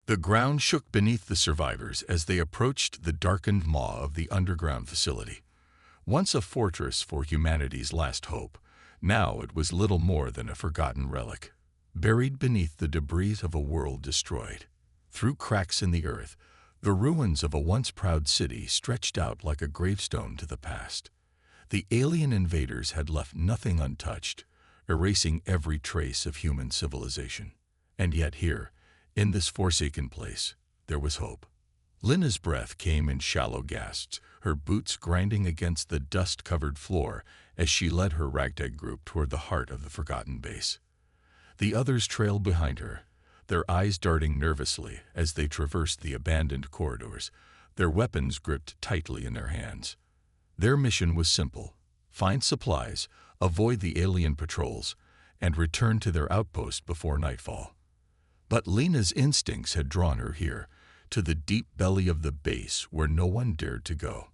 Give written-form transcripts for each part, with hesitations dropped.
The ground shook beneath the survivors as they approached the darkened maw of the underground facility. Once a fortress for humanity's last hope, now it was little more than a forgotten relic, buried beneath the debris of a world destroyed. Through cracks in the earth, the ruins of a once proud city stretched out like a gravestone to the past. The alien invaders had left nothing untouched, erasing every trace of human civilization. And yet here, in this forsaken place, there was hope. Lina's breath came in shallow gasps, her boots grinding against the dust-covered floor as she led her ragtag group toward the heart of the forgotten base. The others trailed behind her, their eyes darting nervously as they traversed the abandoned corridors, their weapons gripped tightly in their hands. Their mission was simple: find supplies, avoid the alien patrols, and return to their outpost before nightfall. But Lina's instincts had drawn her here, to the deep belly of the base where no one dared to go.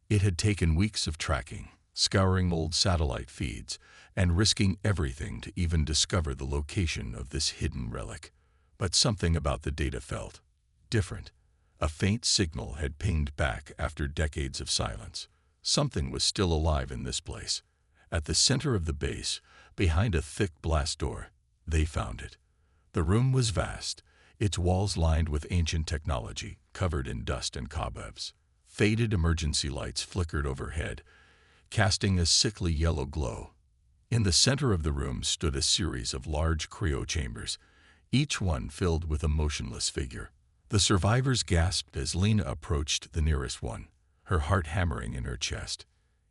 It had taken weeks of tracking, scouring old satellite feeds, and risking everything to even discover the location of this hidden relic. But something about the data felt different. A faint signal had pinged back after decades of silence. Something was still alive in this place. At the center of the base, behind a thick blast door, they found it. The room was vast, its walls lined with ancient technology, covered in dust and cobwebs. Faded emergency lights flickered overhead, casting a sickly yellow glow. In the center of the room stood a series of large cryo chambers, each one filled with a motionless figure. The survivors gasped as Lina approached the nearest one, her heart hammering in her chest.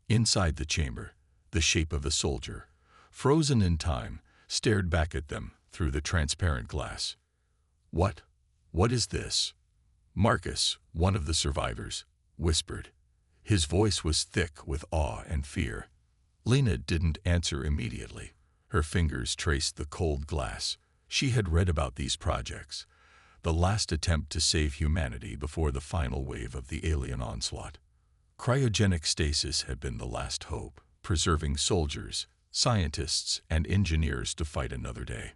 Inside the chamber, the shape of a soldier, frozen in time, stared back at them through the transparent glass. What is this?" Marcus, one of the survivors, whispered. His voice was thick with awe and fear. Lina didn't answer immediately. Her fingers traced the cold glass. She had read about these projects, the last attempt to save humanity before the final wave of the alien onslaught. Cryogenic stasis had been the last hope, preserving soldiers, scientists, and engineers to fight another day.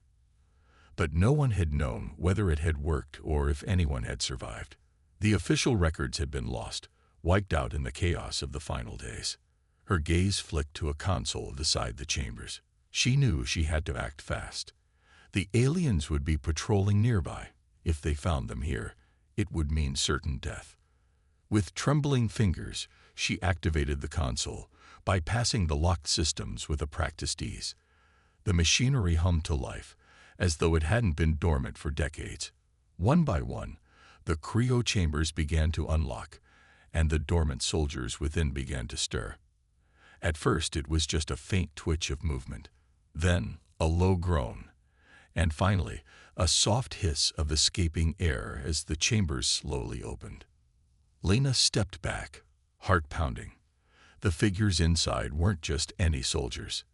But no one had known whether it had worked or if anyone had survived. The official records had been lost, wiped out in the chaos of the final days. Her gaze flicked to a console beside the chambers. She knew she had to act fast. The aliens would be patrolling nearby. If they found them here, it would mean certain death. With trembling fingers, she activated the console, bypassing the locked systems with a practiced ease. The machinery hummed to life, as though it hadn't been dormant for decades. One by one, the cryo chambers began to unlock, and the dormant soldiers within began to stir. At first it was just a faint twitch of movement, then a low groan, and finally a soft hiss of escaping air as the chambers slowly opened. Lina stepped back, heart pounding. The figures inside weren't just any soldiers.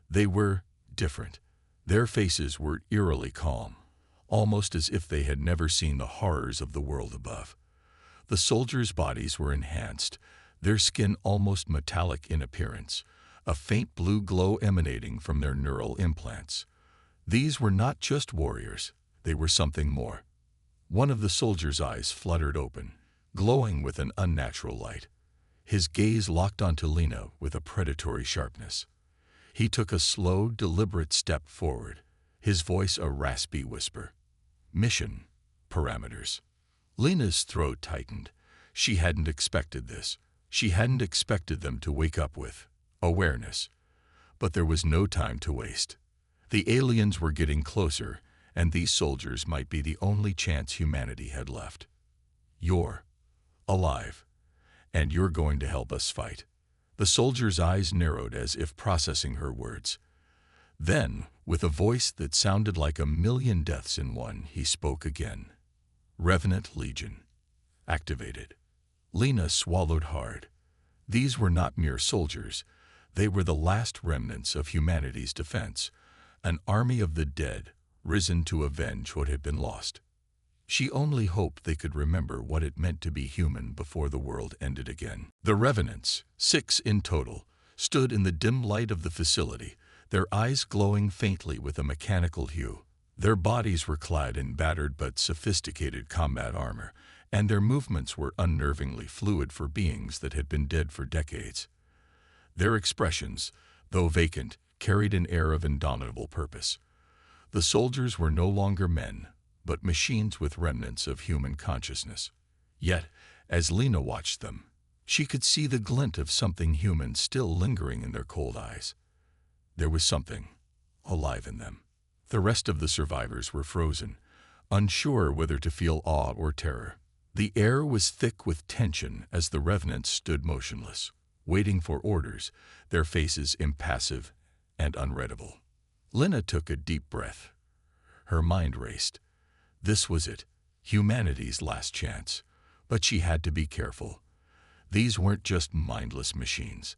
They were different. Their faces were eerily calm, almost as if they had never seen the horrors of the world above. The soldiers' bodies were enhanced, their skin almost metallic in appearance, a faint blue glow emanating from their neural implants. These were not just warriors, they were something more. One of the soldiers' eyes fluttered open, glowing with an unnatural light. His gaze locked onto Lina with a predatory sharpness. He took a slow, deliberate step forward, his voice a raspy whisper. "Mission parameters." Lina's throat tightened. She hadn't expected this. She hadn't expected them to wake up with awareness. But there was no time to waste. The aliens were getting closer, and these soldiers might be the only chance humanity had left. "You're alive, and you're going to help us fight." The soldier's eyes narrowed as if processing her words. Then, with a voice that sounded like a million deaths in one, he spoke again. "Revenant Legion. Activated." Lina swallowed hard. These were not mere soldiers. They were the last remnants of humanity's defense, an army of the dead, risen to avenge what had been lost. She only hoped they could remember what it meant to be human before the world ended again. The Revenants, 6 in total, stood in the dim light of the facility, their eyes glowing faintly with a mechanical hue. Their bodies were clad in battered but sophisticated combat armor, and their movements were unnervingly fluid for beings that had been dead for decades. Their expressions, though vacant, carried an air of indomitable purpose. The soldiers were no longer men, but machines with remnants of human consciousness. Yet, as Lena watched them, she could see the glint of something human still lingering in their cold eyes. There was something alive in them. The rest of the survivors were frozen, unsure whether to feel awe or terror. The air was thick with tension as the revenants stood motionless, waiting for orders, their faces impassive and unreadable. Lena took a deep breath. Her mind raced. This was it, humanity's last chance. But she had to be careful. These weren't just mindless machines.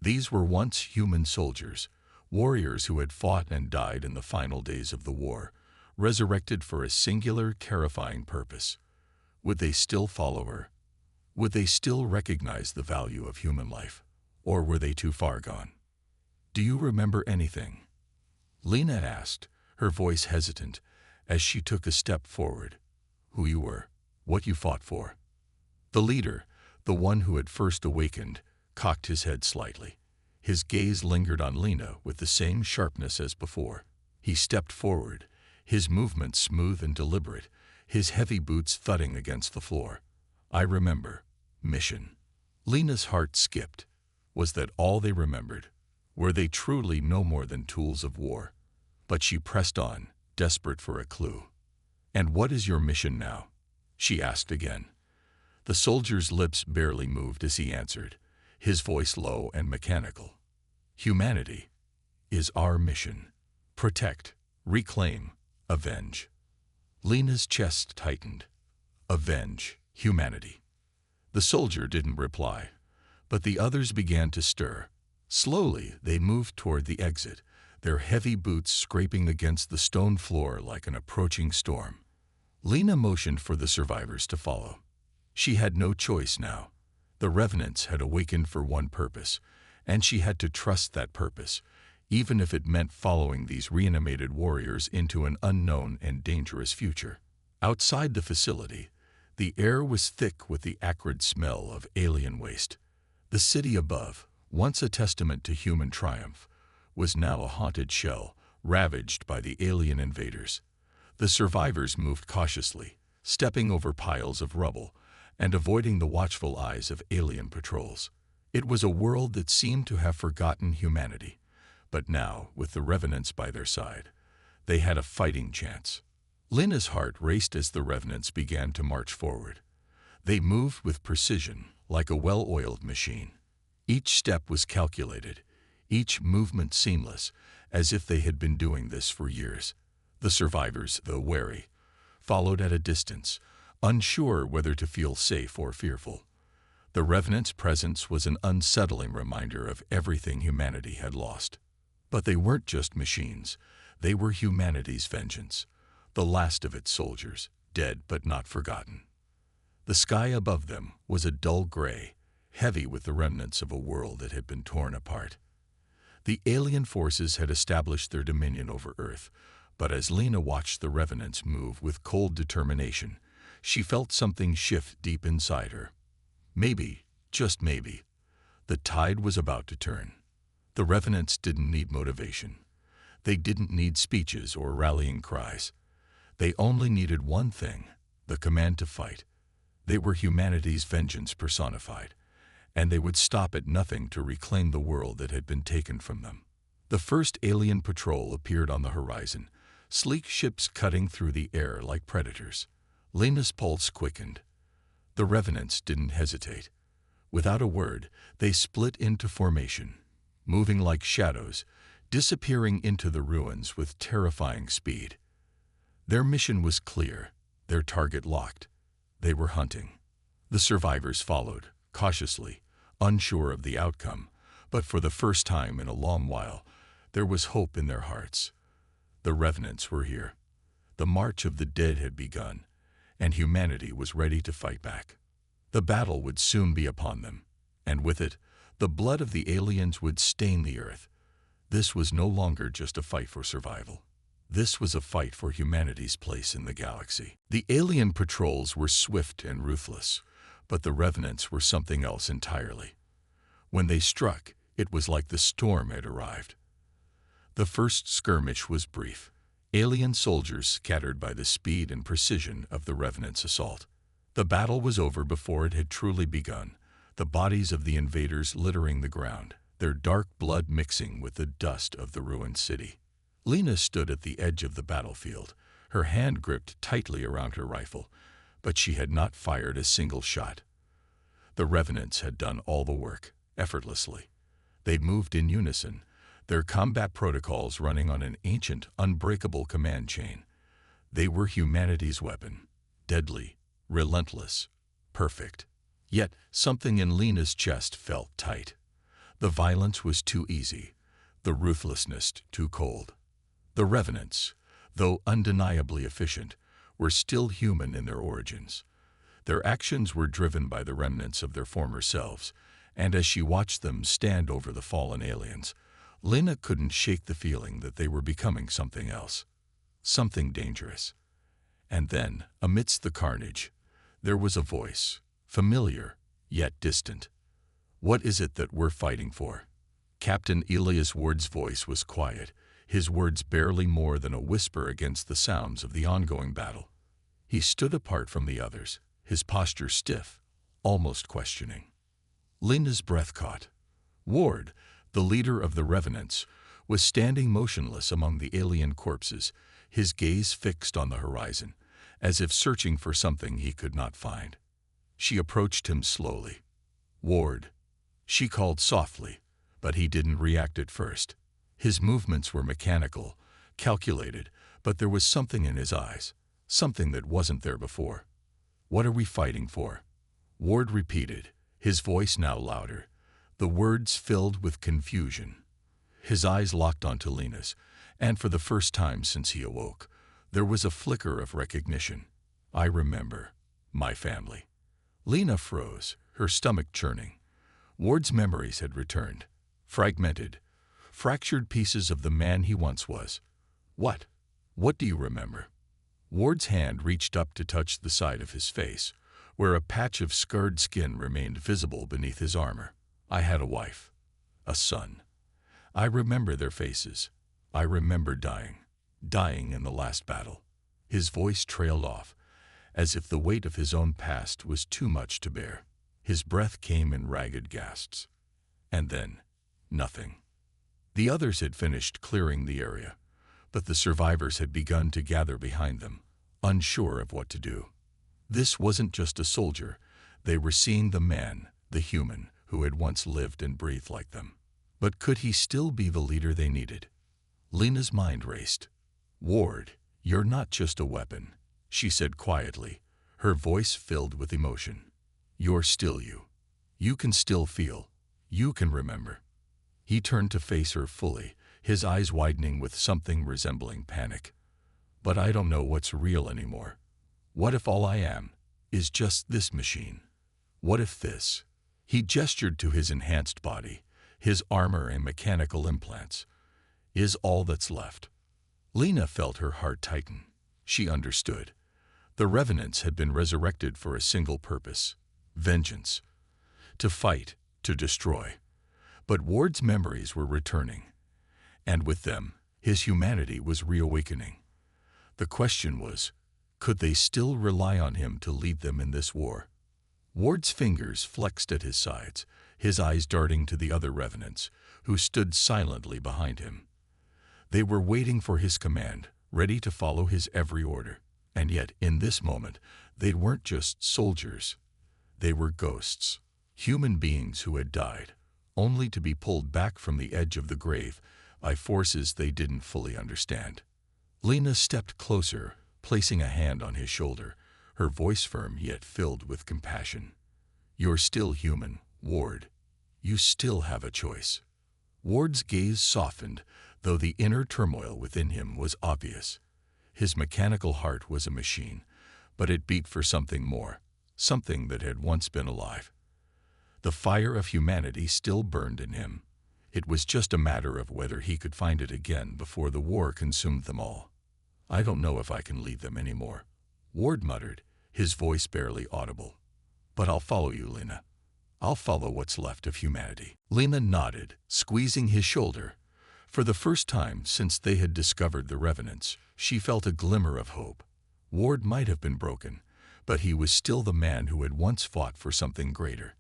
These were once human soldiers, warriors who had fought and died in the final days of the war, resurrected for a singular, terrifying purpose. Would they still follow her? Would they still recognize the value of human life? Or were they too far gone? "Do you remember anything?" Lena asked, her voice hesitant, as she took a step forward. "Who you were, what you fought for." The leader, the one who had first awakened, cocked his head slightly. His gaze lingered on Lena with the same sharpness as before. He stepped forward, his movements smooth and deliberate, his heavy boots thudding against the floor. "I remember. Mission." Lena's heart skipped. Was that all they remembered? Were they truly no more than tools of war? But she pressed on, desperate for a clue. "And what is your mission now?" she asked again. The soldier's lips barely moved as he answered, his voice low and mechanical. "Humanity is our mission. Protect, reclaim, avenge." Lena's chest tightened. Avenge humanity. The soldier didn't reply, but the others began to stir. Slowly, they moved toward the exit, their heavy boots scraping against the stone floor like an approaching storm. Lena motioned for the survivors to follow. She had no choice now. The revenants had awakened for one purpose, and she had to trust that purpose, even if it meant following these reanimated warriors into an unknown and dangerous future. Outside the facility, the air was thick with the acrid smell of alien waste. The city above, once a testament to human triumph, was now a haunted shell, ravaged by the alien invaders. The survivors moved cautiously, stepping over piles of rubble and avoiding the watchful eyes of alien patrols. It was a world that seemed to have forgotten humanity, but now, with the revenants by their side, they had a fighting chance. Lena's heart raced as the revenants began to march forward. They moved with precision, like a well-oiled machine. Each step was calculated, each movement seamless, as if they had been doing this for years. The survivors, though wary, followed at a distance, unsure whether to feel safe or fearful. The revenants' presence was an unsettling reminder of everything humanity had lost. But they weren't just machines. They were humanity's vengeance, the last of its soldiers, dead but not forgotten. The sky above them was a dull gray, heavy with the remnants of a world that had been torn apart. The alien forces had established their dominion over Earth, but as Lena watched the revenants move with cold determination, she felt something shift deep inside her. Maybe, just maybe, the tide was about to turn. The revenants didn't need motivation. They didn't need speeches or rallying cries. They only needed one thing, the command to fight. They were humanity's vengeance personified, and they would stop at nothing to reclaim the world that had been taken from them. The first alien patrol appeared on the horizon, sleek ships cutting through the air like predators. Lena's pulse quickened. The revenants didn't hesitate. Without a word, they split into formation, moving like shadows, disappearing into the ruins with terrifying speed. Their mission was clear, their target locked. They were hunting. The survivors followed, cautiously, unsure of the outcome, but for the first time in a long while, there was hope in their hearts. The revenants were here. The march of the dead had begun, and humanity was ready to fight back. The battle would soon be upon them, and with it, the blood of the aliens would stain the earth. This was no longer just a fight for survival. This was a fight for humanity's place in the galaxy. The alien patrols were swift and ruthless, but the Revenants were something else entirely. When they struck, it was like the storm had arrived. The first skirmish was brief. Alien soldiers scattered by the speed and precision of the Revenants' assault. The battle was over before it had truly begun, the bodies of the invaders littering the ground, their dark blood mixing with the dust of the ruined city. Lena stood at the edge of the battlefield, her hand gripped tightly around her rifle, but she had not fired a single shot. The Revenants had done all the work, effortlessly. They moved in unison, their combat protocols running on an ancient, unbreakable command chain. They were humanity's weapon, deadly, relentless, perfect. Yet something in Lena's chest felt tight. The violence was too easy, the ruthlessness too cold. The Revenants, though undeniably efficient, were still human in their origins. Their actions were driven by the remnants of their former selves, and as she watched them stand over the fallen aliens, Lena couldn't shake the feeling that they were becoming something else, something dangerous. And then, amidst the carnage, there was a voice, familiar, yet distant. "What is it that we're fighting for?" Captain Elias Ward's voice was quiet, his words barely more than a whisper against the sounds of the ongoing battle. He stood apart from the others, his posture stiff, almost questioning. Lena's breath caught. Ward, the leader of the Revenants, was standing motionless among the alien corpses, his gaze fixed on the horizon, as if searching for something he could not find. She approached him slowly. "Ward," she called softly, but he didn't react at first. His movements were mechanical, calculated, but there was something in his eyes, something that wasn't there before. "What are we fighting for?" Ward repeated, his voice now louder, the words filled with confusion. His eyes locked onto Lena's, and for the first time since he awoke, there was a flicker of recognition. "I remember. My family." Lena froze, her stomach churning. Ward's memories had returned, fragmented, fractured pieces of the man he once was. "What? What do you remember?" Ward's hand reached up to touch the side of his face, where a patch of scarred skin remained visible beneath his armor. "I had a wife, a son. I remember their faces. I remember dying in the last battle." His voice trailed off, as if the weight of his own past was too much to bear. His breath came in ragged gasps. And then, nothing. The others had finished clearing the area, but the survivors had begun to gather behind them, unsure of what to do. This wasn't just a soldier. They were seeing the man, the human, who had once lived and breathed like them. But could he still be the leader they needed? Lena's mind raced. "Ward, you're not just a weapon," she said quietly, her voice filled with emotion. "You're still you. You can still feel. You can remember." He turned to face her fully, his eyes widening with something resembling panic. "But I don't know what's real anymore. What if all I am is just this machine? What if this?" He gestured to his enhanced body, his armor and mechanical implants. "Is all that's left?" Lena felt her heart tighten. She understood. The Revenants had been resurrected for a single purpose: vengeance. To fight, to destroy. But Ward's memories were returning, and with them, his humanity was reawakening. The question was, could they still rely on him to lead them in this war? Ward's fingers flexed at his sides, his eyes darting to the other Revenants, who stood silently behind him. They were waiting for his command, ready to follow his every order. And yet, in this moment, they weren't just soldiers. They were ghosts, human beings who had died, only to be pulled back from the edge of the grave by forces they didn't fully understand. Lena stepped closer, placing a hand on his shoulder, her voice firm yet filled with compassion. "You're still human, Ward. You still have a choice." Ward's gaze softened, though the inner turmoil within him was obvious. His mechanical heart was a machine, but it beat for something more, something that had once been alive. The fire of humanity still burned in him. It was just a matter of whether he could find it again before the war consumed them all. I don't know if I can lead them anymore, Ward muttered, his voice barely audible. But I'll follow you, Lena. I'll follow what's left of humanity. Lena nodded, squeezing his shoulder. For the first time since they had discovered the Revenants, she felt a glimmer of hope. Ward might have been broken, but he was still the man who had once fought for something greater.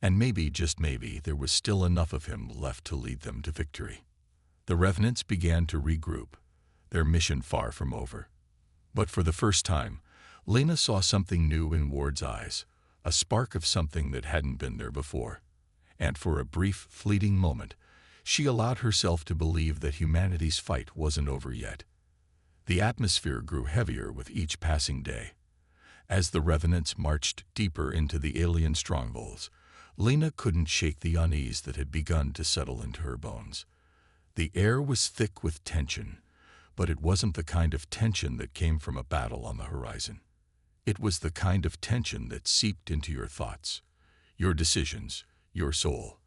And maybe, just maybe, there was still enough of him left to lead them to victory. The Revenants began to regroup, their mission far from over. But for the first time, Lena saw something new in Ward's eyes, a spark of something that hadn't been there before. And for a brief, fleeting moment, she allowed herself to believe that humanity's fight wasn't over yet. The atmosphere grew heavier with each passing day. As the Revenants marched deeper into the alien strongholds, Lena couldn't shake the unease that had begun to settle into her bones. The air was thick with tension, but it wasn't the kind of tension that came from a battle on the horizon. It was the kind of tension that seeped into your thoughts, your decisions, your soul.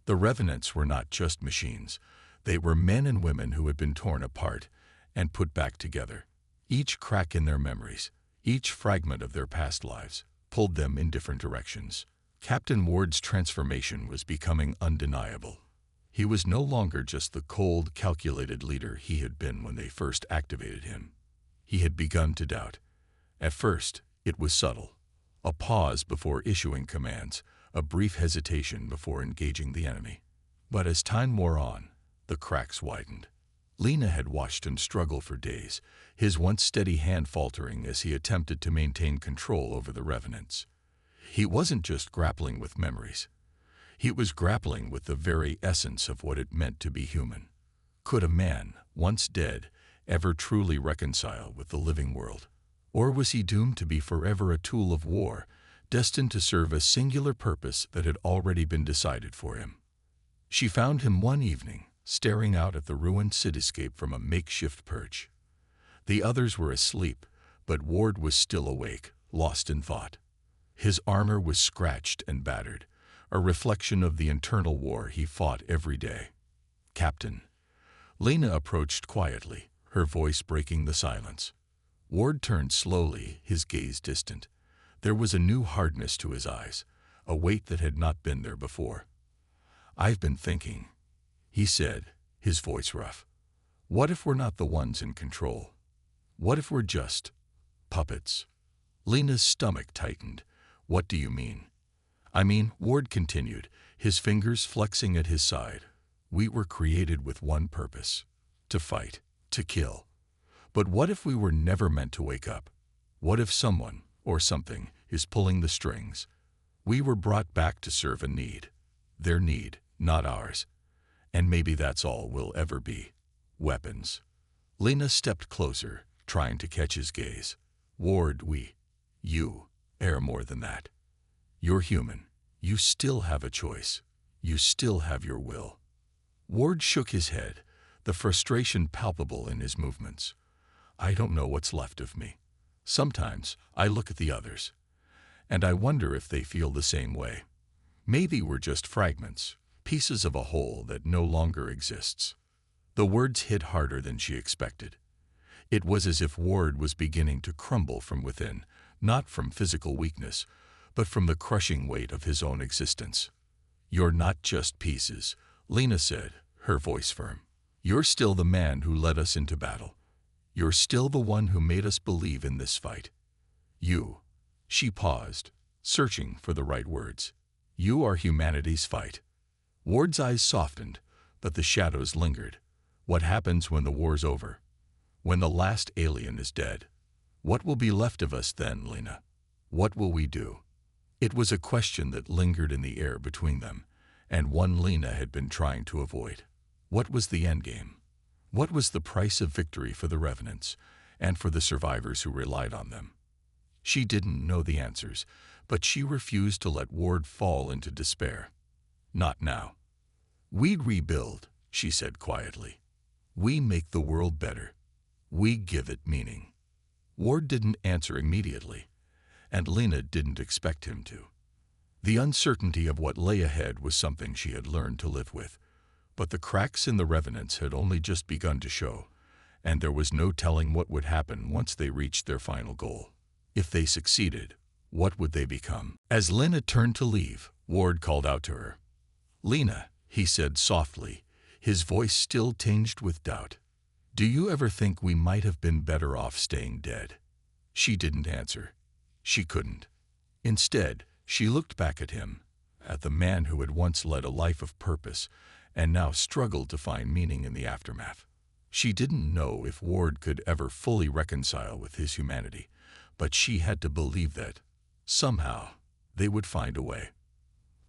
The Revenants were not just machines. They were men and women who had been torn apart and put back together. Each crack in their memories, each fragment of their past lives, pulled them in different directions. Captain Ward's transformation was becoming undeniable. He was no longer just the cold, calculated leader he had been when they first activated him. He had begun to doubt. At first, it was subtle. A pause before issuing commands, a brief hesitation before engaging the enemy. But as time wore on, the cracks widened. Lena had watched him struggle for days, his once steady hand faltering as he attempted to maintain control over the Revenants. He wasn't just grappling with memories. He was grappling with the very essence of what it meant to be human. Could a man, once dead, ever truly reconcile with the living world? Or was he doomed to be forever a tool of war, destined to serve a singular purpose that had already been decided for him? She found him one evening, staring out at the ruined cityscape from a makeshift perch. The others were asleep, but Ward was still awake, lost in thought. His armor was scratched and battered, a reflection of the internal war he fought every day. "Captain." Lena approached quietly, her voice breaking the silence. Ward turned slowly, his gaze distant. There was a new hardness to his eyes, a weight that had not been there before. "I've been thinking," he said, his voice rough. "What if we're not the ones in control? What if we're just puppets?" Lena's stomach tightened. "What do you mean?" "I mean," Ward continued, his fingers flexing at his side, "we were created with one purpose: to fight, to kill. But what if we were never meant to wake up? What if someone, or something, is pulling the strings? We were brought back to serve a need. Their need, not ours. And maybe that's all we'll ever be. Weapons." Lena stepped closer, trying to catch his gaze. "Ward, you are more than that. You're human. You still have a choice. You still have your will." Ward shook his head, the frustration palpable in his movements. "I don't know what's left of me. Sometimes I look at the others, and I wonder if they feel the same way. Maybe we're just fragments, pieces of a whole that no longer exists." The words hit harder than she expected. It was as if Ward was beginning to crumble from within, not from physical weakness, but from the crushing weight of his own existence. "You're not just pieces," Lena said, her voice firm. "You're still the man who led us into battle. You're still the one who made us believe in this fight. You." She paused, searching for the right words. "You are humanity's fight." Ward's eyes softened, but the shadows lingered. What happens when the war's over? When the last alien is dead? What will be left of us then, Lena? What will we do? It was a question that lingered in the air between them, and one Lena had been trying to avoid. What was the endgame? What was the price of victory for the Revenants, and for the survivors who relied on them? She didn't know the answers, but she refused to let Ward fall into despair. "Not now. We'd rebuild," she said quietly. "We make the world better. We give it meaning." Ward didn't answer immediately, and Lena didn't expect him to. The uncertainty of what lay ahead was something she had learned to live with, but the cracks in the Revenants had only just begun to show, and there was no telling what would happen once they reached their final goal. If they succeeded, what would they become? As Lena turned to leave, Ward called out to her. "Lena," he said softly, his voice still tinged with doubt. "Do you ever think we might have been better off staying dead?" She didn't answer. She couldn't. Instead, she looked back at him, at the man who had once led a life of purpose and now struggled to find meaning in the aftermath. She didn't know if Ward could ever fully reconcile with his humanity, but she had to believe that, somehow, they would find a way.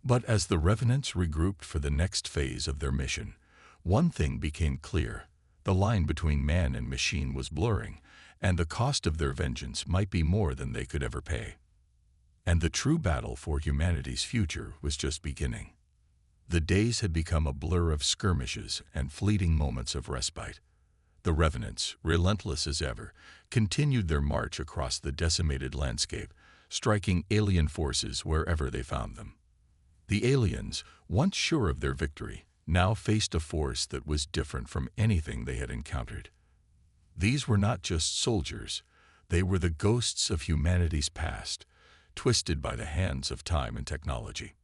But as the Revenants regrouped for the next phase of their mission, one thing became clear. The line between man and machine was blurring, and the cost of their vengeance might be more than they could ever pay. And the true battle for humanity's future was just beginning. The days had become a blur of skirmishes and fleeting moments of respite. The Revenants, relentless as ever, continued their march across the decimated landscape, striking alien forces wherever they found them. The aliens, once sure of their victory, now faced a force that was different from anything they had encountered. These were not just soldiers, they were the ghosts of humanity's past, twisted by the hands of time and technology.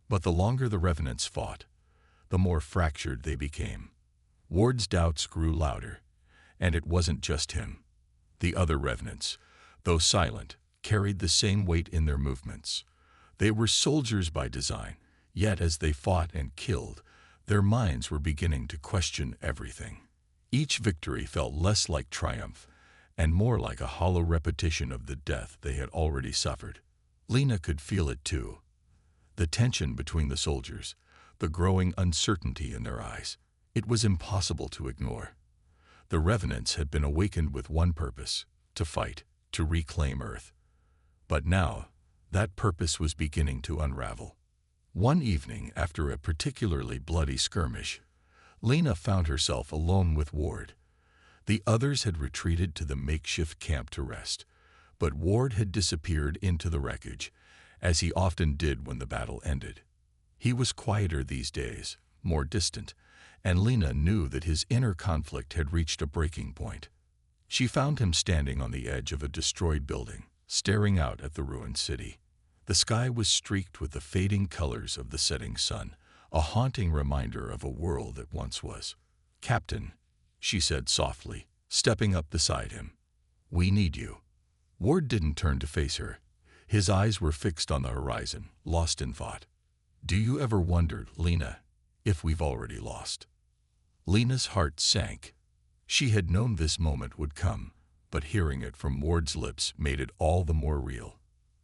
But the longer the Revenants fought, the more fractured they became. Ward's doubts grew louder, and it wasn't just him. The other Revenants, though silent, carried the same weight in their movements. They were soldiers by design, yet as they fought and killed, their minds were beginning to question everything. Each victory felt less like triumph and more like a hollow repetition of the death they had already suffered. Lena could feel it too. The tension between the soldiers, the growing uncertainty in their eyes. It was impossible to ignore. The Revenants had been awakened with one purpose: to fight, to reclaim Earth. But now, that purpose was beginning to unravel. One evening, after a particularly bloody skirmish, Lena found herself alone with Ward. The others had retreated to the makeshift camp to rest, but Ward had disappeared into the wreckage, as he often did when the battle ended. He was quieter these days, more distant, and Lena knew that his inner conflict had reached a breaking point. She found him standing on the edge of a destroyed building, staring out at the ruined city. The sky was streaked with the fading colors of the setting sun, a haunting reminder of a world that once was. "Captain," she said softly, stepping up beside him, "we need you." Ward didn't turn to face her. His eyes were fixed on the horizon, lost in thought. "Do you ever wonder, Lena, if we've already lost?" Lena's heart sank. She had known this moment would come, but hearing it from Ward's lips made it all the more real.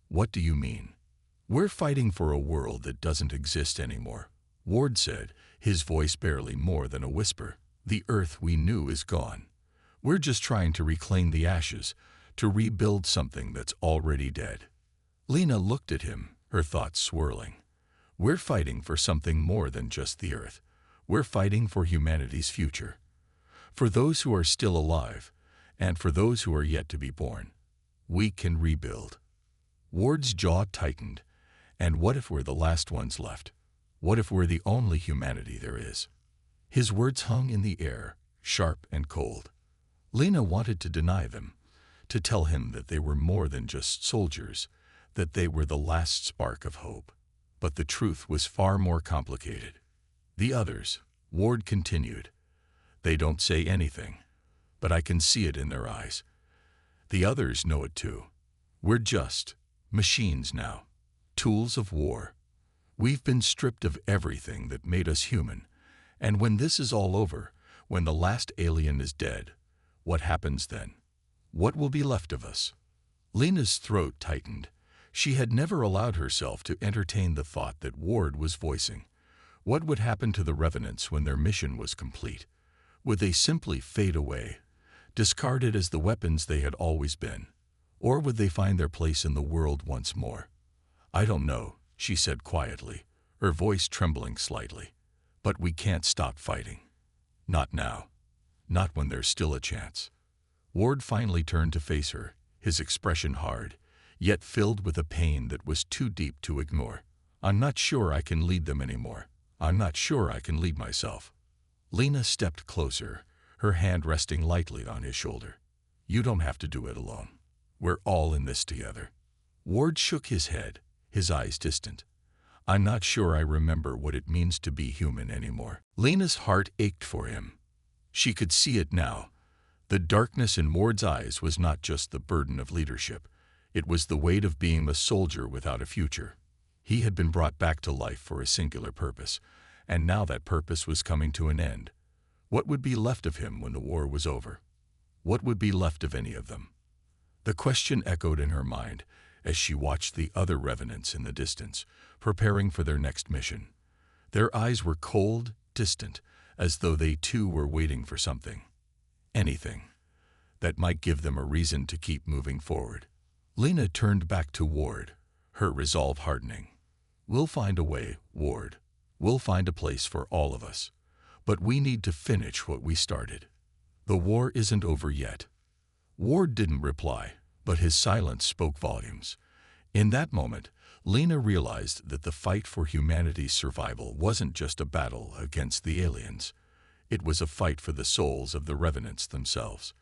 "What do you mean?" "We're fighting for a world that doesn't exist anymore," Ward said, his voice barely more than a whisper. "The Earth we knew is gone. We're just trying to reclaim the ashes, to rebuild something that's already dead." Lena looked at him, her thoughts swirling. "We're fighting for something more than just the Earth. We're fighting for humanity's future. For those who are still alive, and for those who are yet to be born. We can rebuild." Ward's jaw tightened. And what if we're the last ones left? What if we're the only humanity there is? His words hung in the air, sharp and cold. Lena wanted to deny them, to tell him that they were more than just soldiers, that they were the last spark of hope. But the truth was far more complicated. "The others," Ward continued, "they don't say anything, but I can see it in their eyes. The others know it too. We're just machines now, tools of war. We've been stripped of everything that made us human, and when this is all over, when the last alien is dead, what happens then? What will be left of us?" Lena's throat tightened. She had never allowed herself to entertain the thought that Ward was voicing. What would happen to the Revenants when their mission was complete? Would they simply fade away, discarded as the weapons they had always been? Or would they find their place in the world once more? "I don't know," she said quietly, her voice trembling slightly. "But we can't stop fighting. Not now. Not when there's still a chance." Ward finally turned to face her, his expression hard, yet filled with a pain that was too deep to ignore. "I'm not sure I can lead them anymore. I'm not sure I can lead myself." Lena stepped closer, her hand resting lightly on his shoulder. "You don't have to do it alone. We're all in this together." Ward shook his head, his eyes distant. "I'm not sure I remember what it means to be human anymore." Lena's heart ached for him. She could see it now. The darkness in Ward's eyes was not just the burden of leadership. It was the weight of being a soldier without a future. He had been brought back to life for a singular purpose, and now that purpose was coming to an end. What would be left of him when the war was over? What would be left of any of them? The question echoed in her mind as she watched the other revenants in the distance, preparing for their next mission. Their eyes were cold, distant, as though they too were waiting for something. Anything that might give them a reason to keep moving forward. Lena turned back to Ward, her resolve hardening. "We'll find a way, Ward. We'll find a place for all of us. But we need to finish what we started. The war isn't over yet." Ward didn't reply, but his silence spoke volumes. In that moment, Lena realized that the fight for humanity's survival wasn't just a battle against the aliens. It was a fight for the souls of the Revenants themselves,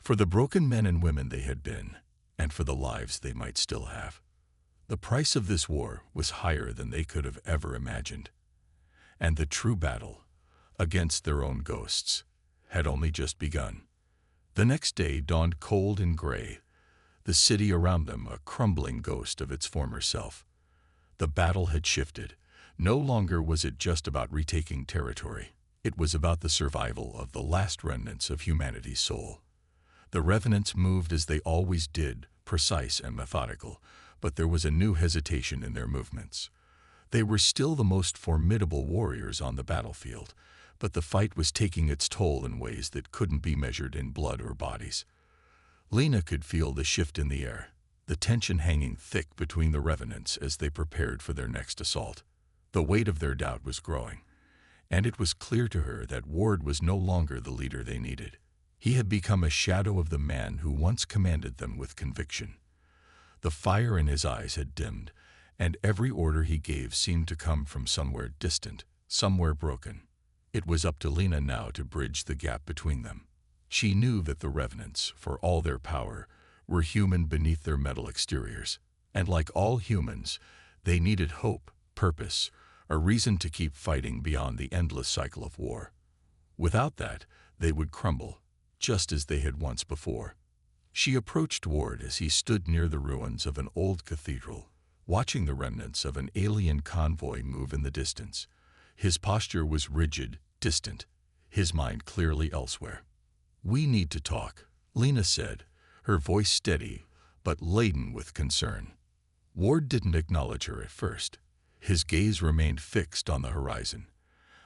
for the broken men and women they had been, and for the lives they might still have. The price of this war was higher than they could have ever imagined. And the true battle, against their own ghosts, had only just begun. The next day dawned cold and gray, the city around them a crumbling ghost of its former self. The battle had shifted. No longer was it just about retaking territory. It was about the survival of the last remnants of humanity's soul. The Revenants moved as they always did, precise and methodical, but there was a new hesitation in their movements. They were still the most formidable warriors on the battlefield, but the fight was taking its toll in ways that couldn't be measured in blood or bodies. Lena could feel the shift in the air, the tension hanging thick between the Revenants as they prepared for their next assault. The weight of their doubt was growing, and it was clear to her that Ward was no longer the leader they needed. He had become a shadow of the man who once commanded them with conviction. The fire in his eyes had dimmed, and every order he gave seemed to come from somewhere distant, somewhere broken. It was up to Lena now to bridge the gap between them. She knew that the Revenants, for all their power, were human beneath their metal exteriors, and like all humans, they needed hope, purpose, a reason to keep fighting beyond the endless cycle of war. Without that, they would crumble, just as they had once before. She approached Ward as he stood near the ruins of an old cathedral, watching the remnants of an alien convoy move in the distance. His posture was rigid, distant, his mind clearly elsewhere. "We need to talk," Lena said, her voice steady but laden with concern. Ward didn't acknowledge her at first. His gaze remained fixed on the horizon.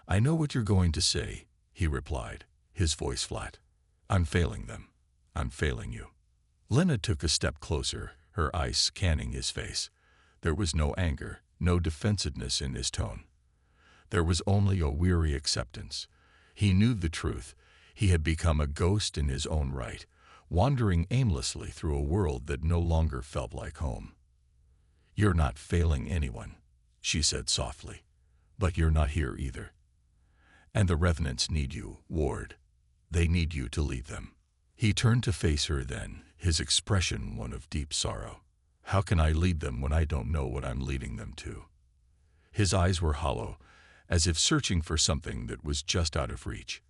"I know what you're going to say," he replied, his voice flat. "I'm failing them. I'm failing you." Lena took a step closer, her eyes scanning his face. There was no anger, no defensiveness in his tone. There was only a weary acceptance. He knew the truth. He had become a ghost in his own right, wandering aimlessly through a world that no longer felt like home. "You're not failing anyone," she said softly, "but you're not here either. And the Revenants need you, Ward. They need you to lead them." He turned to face her then, his expression one of deep sorrow. "How can I lead them when I don't know what I'm leading them to?" His eyes were hollow, as if searching for something that was just out of reach.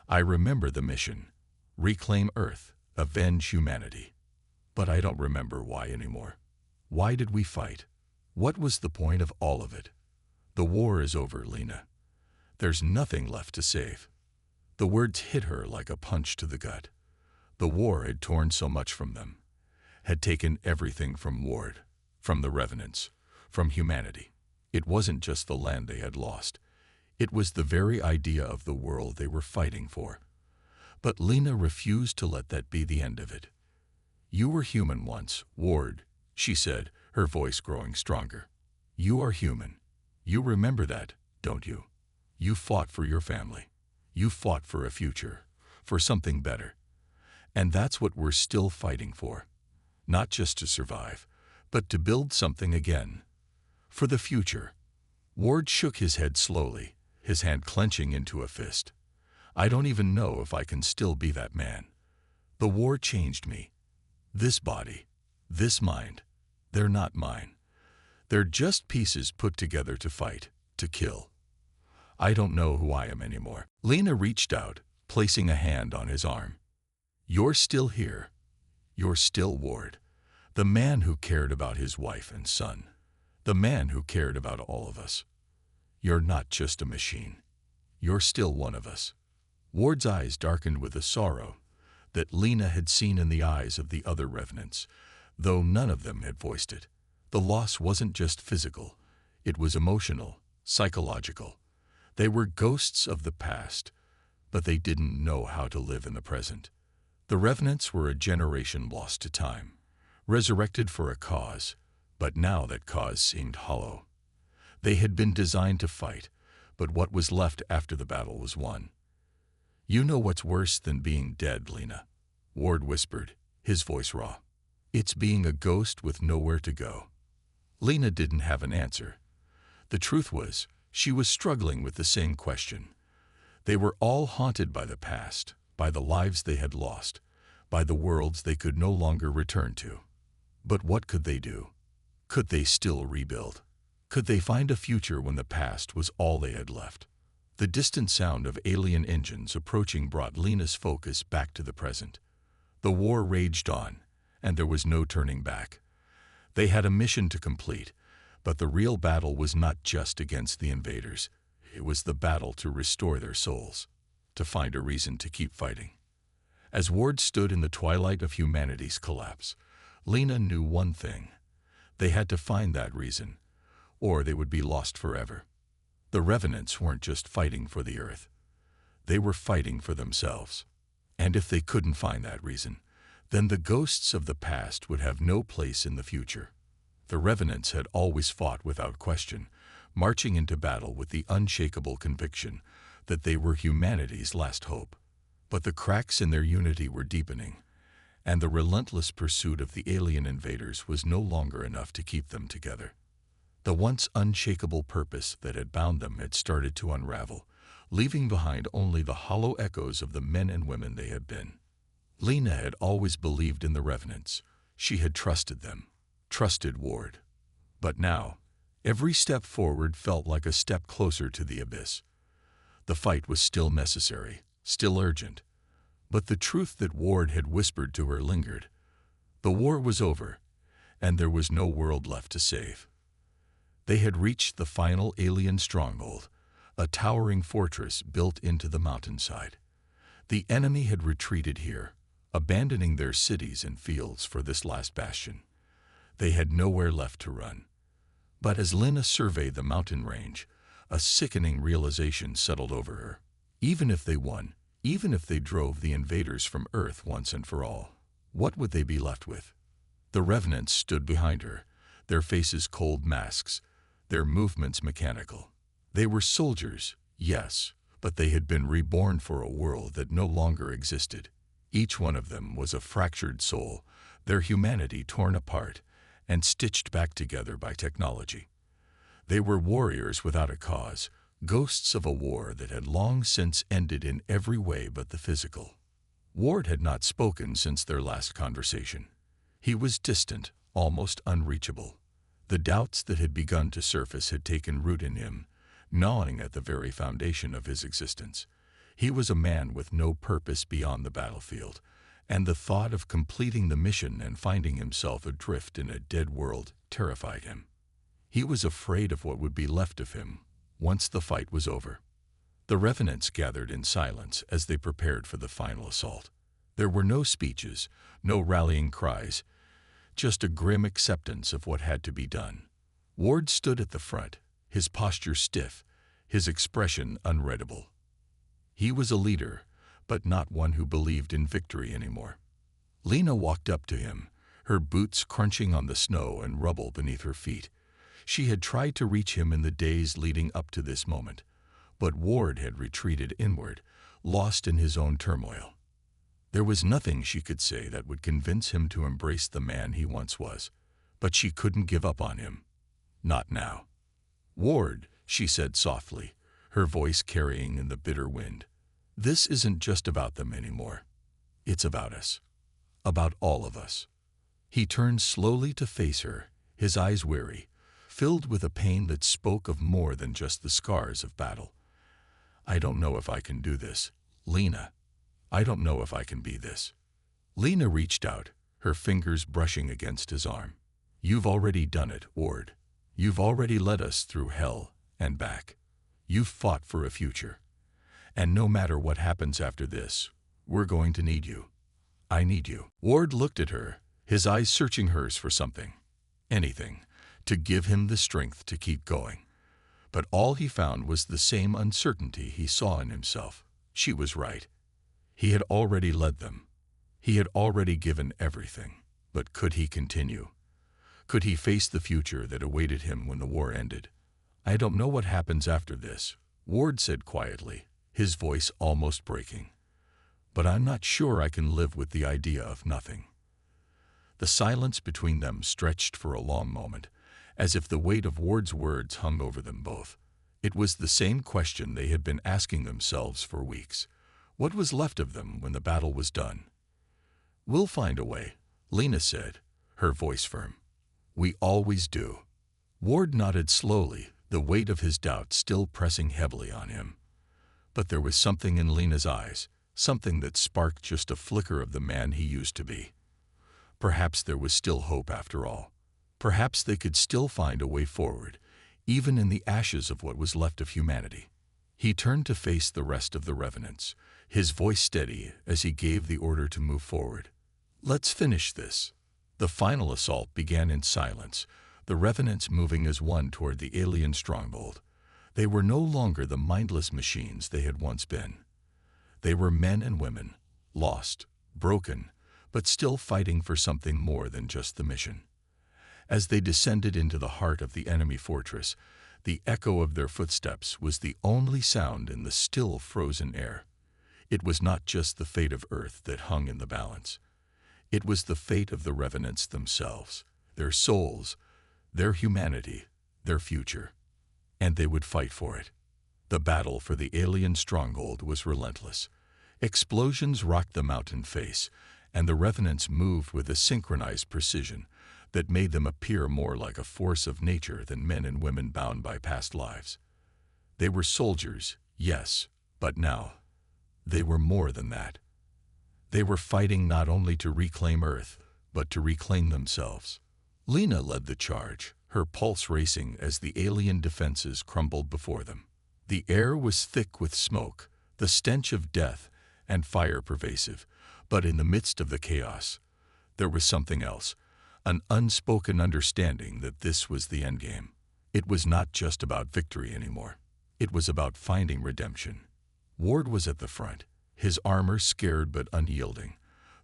"I remember the mission. Reclaim Earth, avenge humanity. But I don't remember why anymore. Why did we fight? What was the point of all of it? The war is over, Lena. There's nothing left to save." The words hit her like a punch to the gut. The war had torn so much from them, had taken everything from Ward, from the Revenants, from humanity. It wasn't just the land they had lost. It was the very idea of the world they were fighting for. But Lena refused to let that be the end of it. "You were human once, Ward," she said, her voice growing stronger. "You are human. You remember that, don't you? You fought for your family. You fought for a future, for something better. And that's what we're still fighting for. Not just to survive, but to build something again. For the future." Ward shook his head slowly, his hand clenching into a fist. I don't even know if I can still be that man. The war changed me. This body, this mind, they're not mine. They're just pieces put together to fight, to kill. I don't know who I am anymore." Lena reached out, placing a hand on his arm. "You're still here. You're still Ward. The man who cared about his wife and son. The man who cared about all of us. You're not just a machine. You're still one of us." Ward's eyes darkened with the sorrow that Lena had seen in the eyes of the other revenants, though none of them had voiced it. The loss wasn't just physical. It was emotional, psychological. They were ghosts of the past, but they didn't know how to live in the present. The revenants were a generation lost to time, resurrected for a cause, but now that cause seemed hollow. They had been designed to fight, but what was left after the battle was won. "You know what's worse than being dead, Lena," Ward whispered, his voice raw. "It's being a ghost with nowhere to go." Lena didn't have an answer. The truth was, she was struggling with the same question. They were all haunted by the past, by the lives they had lost, by the worlds they could no longer return to. But what could they do? Could they still rebuild? Could they find a future when the past was all they had left? The distant sound of alien engines approaching brought Lena's focus back to the present. The war raged on, and there was no turning back. They had a mission to complete, but the real battle was not just against the invaders. It was the battle to restore their souls, to find a reason to keep fighting. As Ward stood in the twilight of humanity's collapse, Lena knew one thing. They had to find that reason, or they would be lost forever. The Revenants weren't just fighting for the Earth. They were fighting for themselves. And if they couldn't find that reason, then the ghosts of the past would have no place in the future. The Revenants had always fought without question, marching into battle with the unshakable conviction that they were humanity's last hope. But the cracks in their unity were deepening, and the relentless pursuit of the alien invaders was no longer enough to keep them together. The once unshakable purpose that had bound them had started to unravel, leaving behind only the hollow echoes of the men and women they had been. Lena had always believed in the Revenants. She had trusted them, trusted Ward. But now, every step forward felt like a step closer to the abyss. The fight was still necessary, still urgent, but the truth that Ward had whispered to her lingered. The war was over, and there was no world left to save. They had reached the final alien stronghold, a towering fortress built into the mountainside. The enemy had retreated here, abandoning their cities and fields for this last bastion. They had nowhere left to run. But as Lena surveyed the mountain range, a sickening realization settled over her. Even if they won, even if they drove the invaders from Earth once and for all, what would they be left with? The Revenants stood behind her, their faces cold masks, their movements mechanical. They were soldiers, yes, but they had been reborn for a world that no longer existed. Each one of them was a fractured soul, their humanity torn apart and stitched back together by technology. They were warriors without a cause, ghosts of a war that had long since ended in every way but the physical. Ward had not spoken since their last conversation. He was distant, almost unreachable. The doubts that had begun to surface had taken root in him, gnawing at the very foundation of his existence. He was a man with no purpose beyond the battlefield, and the thought of completing the mission and finding himself adrift in a dead world terrified him. He was afraid of what would be left of him once the fight was over. The Revenants gathered in silence as they prepared for the final assault. There were no speeches, no rallying cries, just a grim acceptance of what had to be done. Ward stood at the front, his posture stiff, his expression unreadable. He was a leader, but not one who believed in victory anymore. Lena walked up to him, her boots crunching on the snow and rubble beneath her feet. She had tried to reach him in the days leading up to this moment, but Ward had retreated inward, lost in his own turmoil. There was nothing she could say that would convince him to embrace the man he once was, but she couldn't give up on him. Not now. "Ward," she said softly, her voice carrying in the bitter wind, This isn't just about them anymore. It's about us. About all of us. He turned slowly to face her, his eyes weary, filled with a pain that spoke of more than just the scars of battle. I don't know if I can do this, Lena. I don't know if I can be this. Lena reached out, her fingers brushing against his arm. You've already done it, Ward. You've already led us through hell and back. You've fought for a future. And no matter what happens after this, we're going to need you. I need you. Ward looked at her, his eyes searching hers for something, anything, to give him the strength to keep going. But all he found was the same uncertainty he saw in himself. She was right. He had already led them. He had already given everything. But could he continue? Could he face the future that awaited him when the war ended? I don't know what happens after this, Ward said quietly, his voice almost breaking. But I'm not sure I can live with the idea of nothing. The silence between them stretched for a long moment, as if the weight of Ward's words hung over them both. It was the same question they had been asking themselves for weeks. What was left of them when the battle was done? We'll find a way, Lena said, her voice firm. We always do. Ward nodded slowly, the weight of his doubt still pressing heavily on him. But there was something in Lena's eyes, something that sparked just a flicker of the man he used to be. Perhaps there was still hope after all. Perhaps they could still find a way forward, even in the ashes of what was left of humanity. He turned to face the rest of the Revenants, his voice steady as he gave the order to move forward. Let's finish this. The final assault began in silence, the Revenants moving as one toward the alien stronghold. They were no longer the mindless machines they had once been. They were men and women, lost, broken, but still fighting for something more than just the mission. As they descended into the heart of the enemy fortress, the echo of their footsteps was the only sound in the still frozen air. It was not just the fate of Earth that hung in the balance. It was the fate of the Revenants themselves, their souls, their humanity, their future. And they would fight for it. The battle for the alien stronghold was relentless. Explosions rocked the mountain face, and the Revenants moved with a synchronized precision that made them appear more like a force of nature than men and women bound by past lives. They were soldiers, yes, but now, they were more than that. They were fighting not only to reclaim Earth, but to reclaim themselves. Lena led the charge, her pulse racing as the alien defenses crumbled before them. The air was thick with smoke, the stench of death and fire pervasive, but in the midst of the chaos, there was something else, an unspoken understanding that this was the endgame. It was not just about victory anymore. It was about finding redemption. Ward was at the front, his armor scared but unyielding,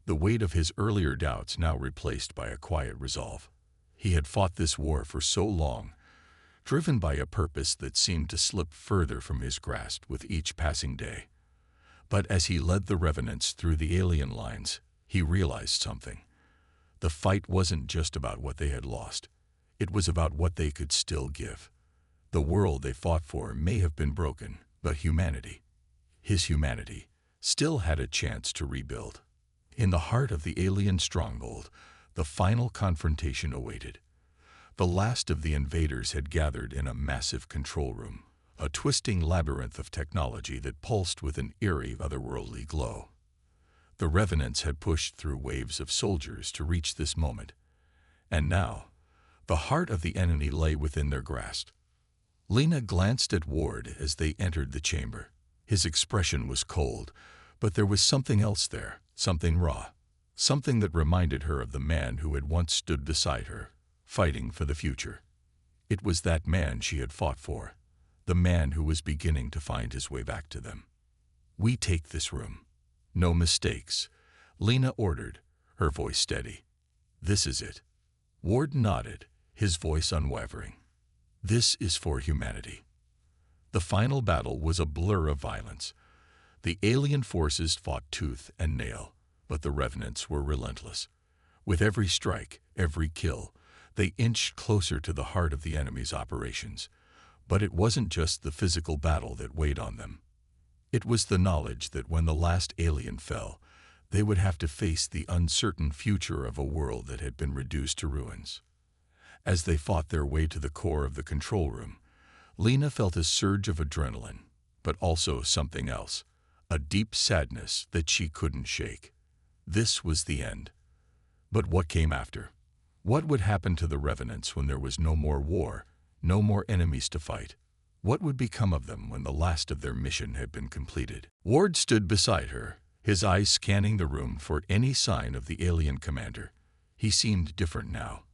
the weight of his earlier doubts now replaced by a quiet resolve. He had fought this war for so long, driven by a purpose that seemed to slip further from his grasp with each passing day. But as he led the Revenants through the alien lines, he realized something. The fight wasn't just about what they had lost. It was about what they could still give. The world they fought for may have been broken, but humanity, his humanity, still had a chance to rebuild. In the heart of the alien stronghold, the final confrontation awaited. The last of the invaders had gathered in a massive control room, a twisting labyrinth of technology that pulsed with an eerie, otherworldly glow. The Revenants had pushed through waves of soldiers to reach this moment, and now, the heart of the enemy lay within their grasp. Lena glanced at Ward as they entered the chamber. His expression was cold, but there was something else there, something raw, something that reminded her of the man who had once stood beside her, fighting for the future. It was that man she had fought for, the man who was beginning to find his way back to them. We take this room. No mistakes, Lena ordered, her voice steady. This is it. Ward nodded, his voice unwavering. This is for humanity. The final battle was a blur of violence. The alien forces fought tooth and nail, but the Revenants were relentless. With every strike, every kill, they inched closer to the heart of the enemy's operations. But it wasn't just the physical battle that weighed on them. It was the knowledge that when the last alien fell, they would have to face the uncertain future of a world that had been reduced to ruins. As they fought their way to the core of the control room, Lena felt a surge of adrenaline, but also something else, a deep sadness that she couldn't shake. This was the end. But what came after? What would happen to the Revenants when there was no more war, no more enemies to fight? What would become of them when the last of their mission had been completed? Ward stood beside her, his eyes scanning the room for any sign of the alien commander. He seemed different now,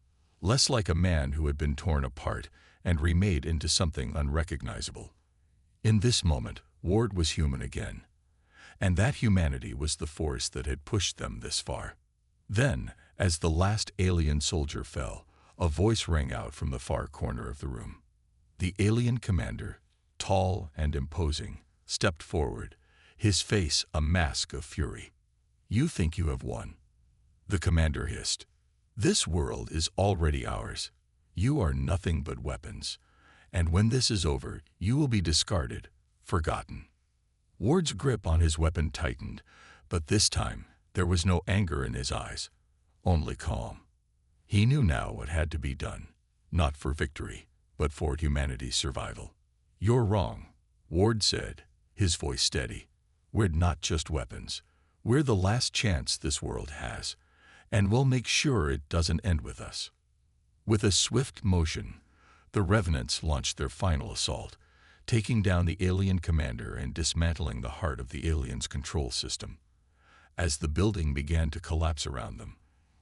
less like a man who had been torn apart and remade into something unrecognizable. In this moment, Ward was human again, and that humanity was the force that had pushed them this far. Then, as the last alien soldier fell, a voice rang out from the far corner of the room. The alien commander, tall and imposing, stepped forward, his face a mask of fury. "You think you have won," the commander hissed. "This world is already ours. You are nothing but weapons, and when this is over, you will be discarded, forgotten." Ward's grip on his weapon tightened, but this time there was no anger in his eyes, only calm. He knew now what had to be done, not for victory, but for humanity's survival. "You're wrong," Ward said, his voice steady. "We're not just weapons. We're the last chance this world has, and we'll make sure it doesn't end with us." With a swift motion, the Revenants launched their final assault, taking down the alien commander and dismantling the heart of the alien's control system. As the building began to collapse around them,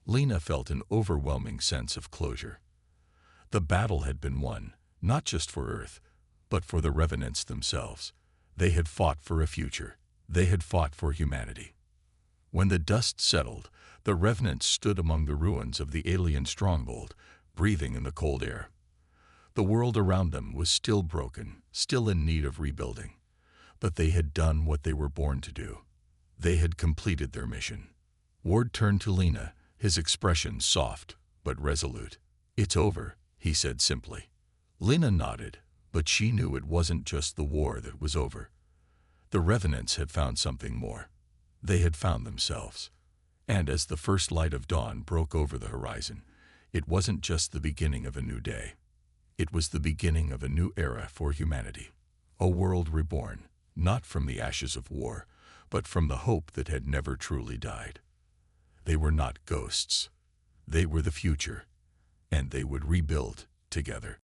Lena felt an overwhelming sense of closure. The battle had been won, not just for Earth, but for the Revenants themselves. They had fought for a future. They had fought for humanity. When the dust settled, the Revenants stood among the ruins of the alien stronghold, breathing in the cold air. The world around them was still broken, still in need of rebuilding. But they had done what they were born to do. They had completed their mission. Ward turned to Lena, his expression soft but resolute. "It's over," he said simply. Lena nodded, but she knew it wasn't just the war that was over. The Revenants had found something more. They had found themselves. And as the first light of dawn broke over the horizon, it wasn't just the beginning of a new day. It was the beginning of a new era for humanity. A world reborn, not from the ashes of war, but from the hope that had never truly died. They were not ghosts. They were the future, and they would rebuild together.